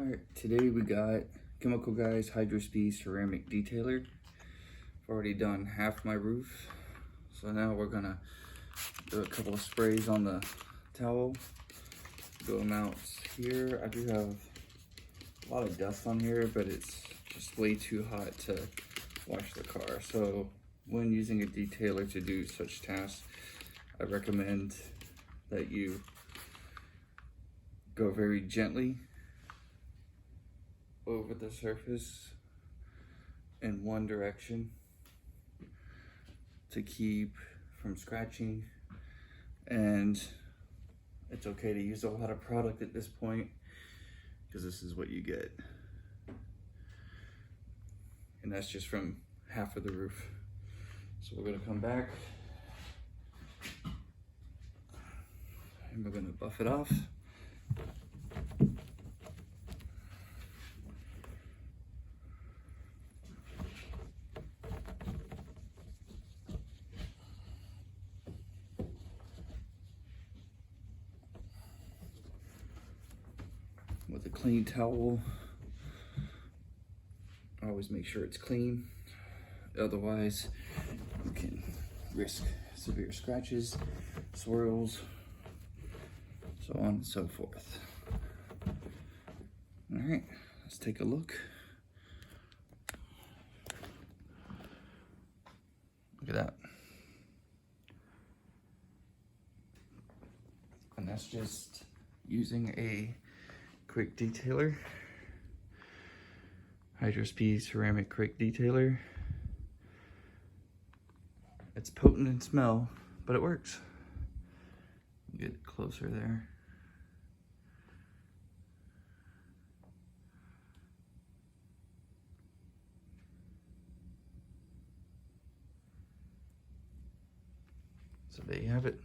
Alright, today we got Chemical Guys Hydro Speed Ceramic Detailer. I've already done half my roof, so now we're gonna do a couple of sprays on the towel. Go them out here. I do have a lot of dust on here, but it's just way too hot to wash the car. So when using a detailer to do such tasks, I recommend that you go very gently over the surface in one direction to keep from scratching. And it's okay to use a lot of product at this point because this is what you get, and that's just from half of the roof. So we're going to come back and we're going to buff it off. With a clean towel. Always make sure it's clean, otherwise you can risk severe scratches, swirls, so on and so forth. All right, let's take a look. Look at that. And that's just using a quick detailer, Hydro Speed Ceramic Quick Detailer. It's potent in smell, but it works. Get it closer there. So there you have it.